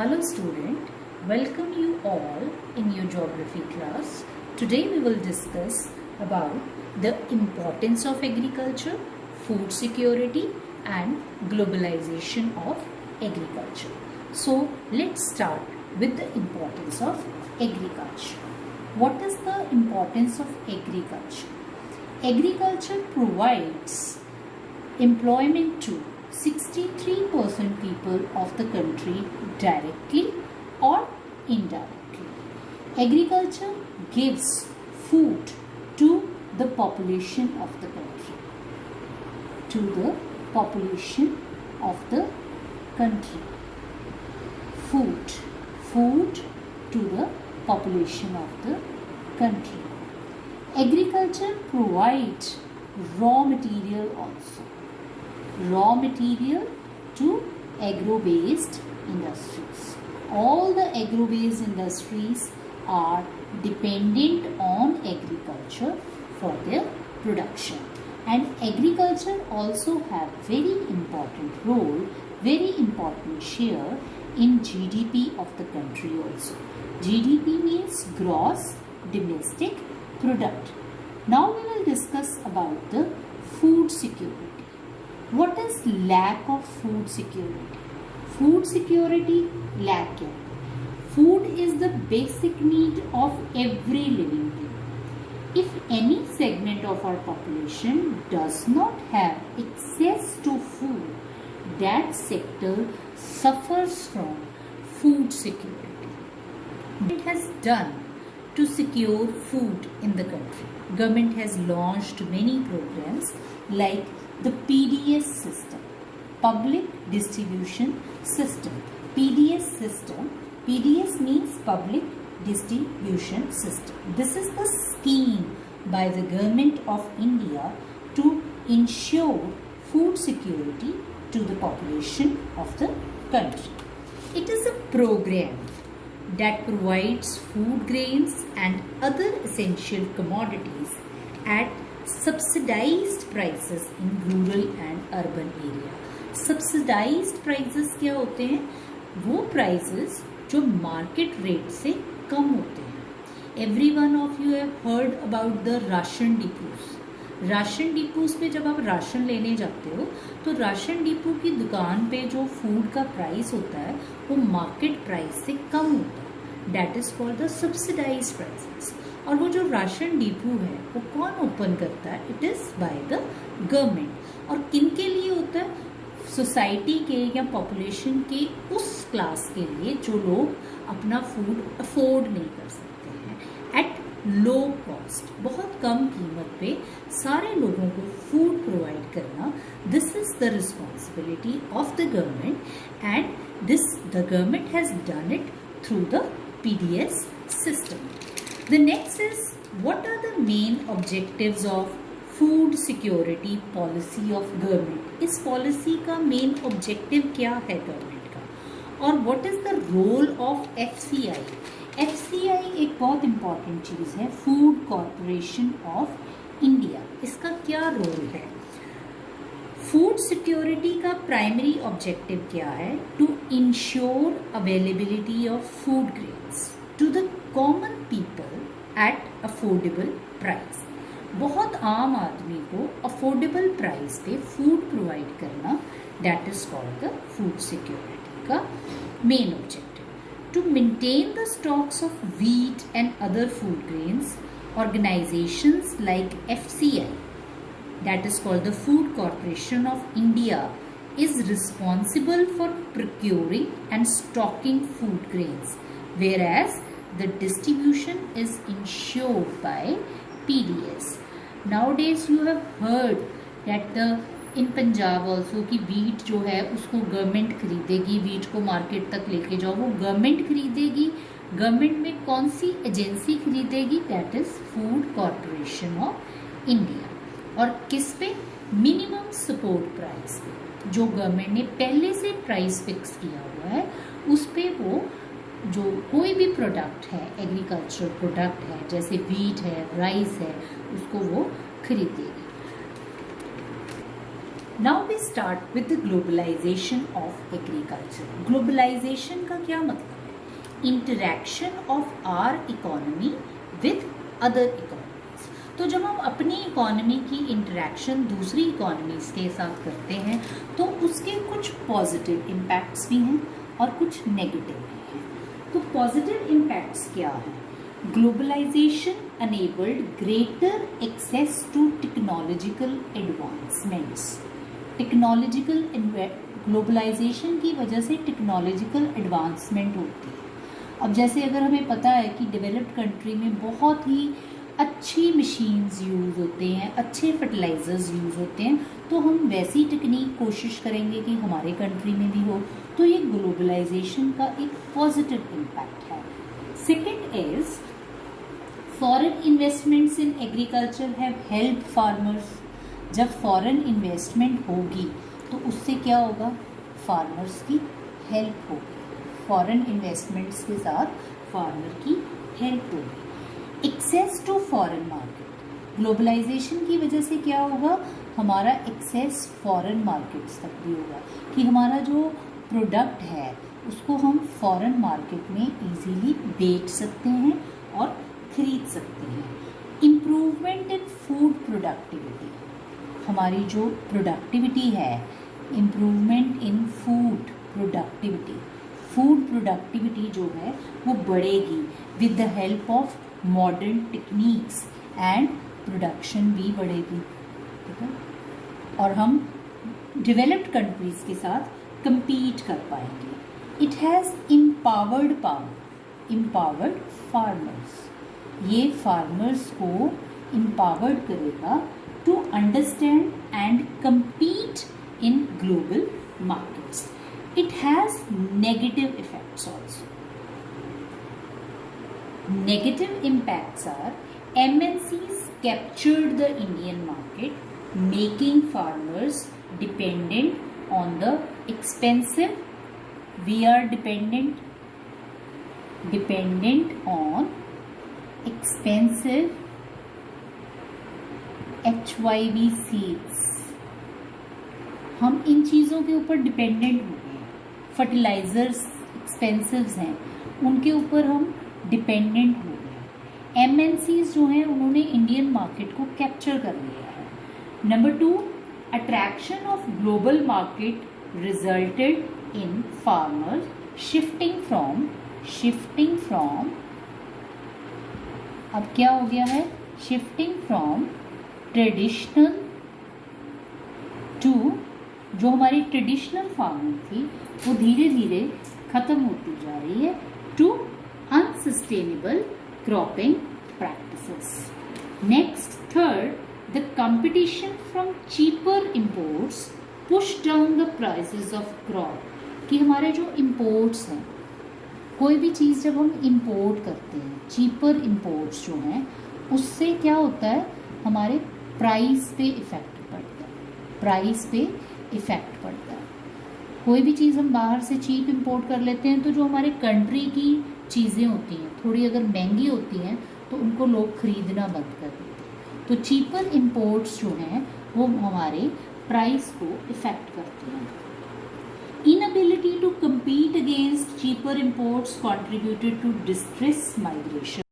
Hello student, welcome you all in your geography class. Today we will discuss about the importance of agriculture, food security and globalization of agriculture. So let's start with the importance of agriculture. What is the importance of agriculture? Agriculture provides employment to 63% people of the country directly or indirectly. Agriculture gives food to the population of the country. To the population of the country. Food to the population of the country. Agriculture provides raw material also. Raw material to agro-based industries. All the agro-based industries are dependent on agriculture for their production. And agriculture also have very important role, very important share in GDP of the country also. GDP means gross domestic product. Now we will discuss about the food security. What is lack of food security? Food security lack है. Food is the basic need of every living being. If any segment of our population does not have access to food, that sector suffers from food security. It has done to secure food in the country. Government has launched many programs like the PDS system, Public Distribution System. PDS system, PDS means Public Distribution System. This is the scheme by the Government of India to ensure food security to the population of the country. It is a program that provides food grains and other essential commodities at subsidized prices in rural and urban area. Subsidized prices क्या होते हैं? वो prices जो market rate से कम होते हैं. Every one of you have heard about the ration depots. Ration depots पे जब आप राशन लेने जाते हो तो राशन डिपो की दुकान पे जो फूड का प्राइस होता है वो मार्केट प्राइस से कम होता है. That is called the subsidized prices. और वो जो राशन डिपो है वो कौन ओपन करता है? It is by the government. और किन के लिए होता है? सोसाइटी के या पॉपुलेशन के उस क्लास के लिए जो लोग अपना फूड अफोर्ड नहीं कर सकते हैं. एट लो कॉस्ट, बहुत कम कीमत पे सारे लोगों को फूड प्रोवाइड करना, this is the responsibility of the government and this the government has done it through the PDS system. The next is, what are the main objectives of food security policy of government? इस policy का main objective क्या है government का? और what is the role of FCI? FCI एक बहुत important चीज़ है, Food Corporation of India. इसका क्या role है? फूड सिक्योरिटी का प्राइमरी ऑब्जेक्टिव क्या है? To ensure availability of food grains to the common people at affordable price. बहुत आम आदमी को अफोर्डेबल प्राइस पे फूड प्रोवाइड करना, that is called the food security का main objective. To maintain the stocks of wheat and other food grains, organisations like FCI, that is called the Food Corporation of India, is responsible for procuring and stocking food grains, whereas the distribution is ensured by PDS. Nowadays you have heard that in Punjab also कि wheat जो है उसको government खरीदेगी, wheat को market तक लेके जाओ वो गवर्नमेंट खरीदेगी. गवर्नमेंट में कौन सी एजेंसी खरीदेगी? That is food corporation of India. और किस पे? मिनिमम सपोर्ट प्राइस पे, जो गवर्नमेंट ने पहले से प्राइस फिक्स किया हुआ है उस पे वो जो कोई भी प्रोडक्ट है, एग्रीकल्चरल प्रोडक्ट है जैसे व्हीट है, राइस है, उसको वो खरीदेगी. Now we start with the globalisation of agriculture. Globalisation का क्या मतलब है? Interaction of our economy with other economies. तो जब हम अपनी इकोनॉमी की इंटरैक्शन दूसरी इकोनॉमीज के साथ करते हैं तो उसके कुछ पॉजिटिव इम्पैक्ट्स भी हैं और कुछ नेगेटिव भी हैं। तो पॉजिटिव इम्पैक्ट्स क्या हैं? Globalisation enabled greater access to technological advancements। Technological globalisation की वजह से टेक्नोलॉजिकल एडवांसमेंट होती है। अब जैसे अगर हमें पता है कि डेवलप्ड कंट्री में बहुत ही अच्छी मशीन्स यूज़ होते हैं, अच्छे फर्टिलाइजर्स यूज़ होते हैं, तो हम वैसी टेक्निक कोशिश करेंगे कि हमारे कंट्री में भी हो। तो ये ग्लोबलाइजेशन का एक पॉजिटिव इम्पैक्ट है। Second is foreign investments in agriculture have help farmers. जब फॉरेन इन्वेस्टमेंट होगी तो उससे क्या होगा? फार्मर्स की हेल्प होगी। फॉरेन इन्वेस्टमेंट्स के साथ फार्मर की हेल्प होगी। Access to foreign market. Globalisation की वजह से क्या होगा? हमारा एक्सेस फॉरेन मार्केट्स तक भी होगा कि हमारा जो प्रोडक्ट है उसको हम फॉरेन मार्केट में इजीली बेच सकते हैं और खरीद सकते हैं। Improvement in food productivity. हमारी जो प्रोडक्टिविटी है, improvement in food productivity, food productivity जो है वो बढ़ेगी with the help of modern techniques and production भी बढ़ेगी। ठीक है, और हम डेवलप्ड कंट्रीज के साथ compete कर पाएंगे। It has empowered power, empowered farmers. ये फार्मर्स को empowered करेगा to understand and compete in global markets. It has negative effects also. Negative impacts are MNCs captured the Indian market, making farmers dependent on the expensive. We are dependent on expensive HYV seeds. हम इन चीज़ों के ऊपर dependent हो गए हैं। Fertilisers एक्सपेंसिव्स हैं, उनके ऊपर हम डिपेंडेंट हो गए हैं। MNCs जो हैं उन्होंने इंडियन मार्केट को कैप्चर कर लिया है। Number 2, attraction of global market resulted in farmers shifting from अब क्या हो गया है? शिफ्टिंग फ्रॉम ट्रेडिशनल टू, जो हमारी ट्रेडिशनल फार्मिंग थी वो धीरे धीरे खत्म होती जा रही है, to unsustainable cropping practices. Next, third, the competition from cheaper imports push down the prices of crop. कि हमारे जो इंपोर्ट्स हैं, कोई भी चीज़ जब हम इंपोर्ट करते हैं, चीपर इंपोर्ट्स जो हैं, उससे क्या होता है? हमारे प्राइस पे इफ़ेक्ट पड़ता है। प्राइस पे इफ़ेक्ट पड़ता है। कोई भी चीज़ हम बाहर से चीप इंपोर्ट कर लेते हैं तो जो हमारे कंट्री की चीज़ें होती हैं थोड़ी अगर महंगी होती हैं तो उनको लोग खरीदना बंद कर देते हैं। तो चीपर इंपोर्ट्स जो हैं वो हमारे प्राइस को इफ़ेक्ट करते हैं। Inability to compete against cheaper imports contributed to distress migration.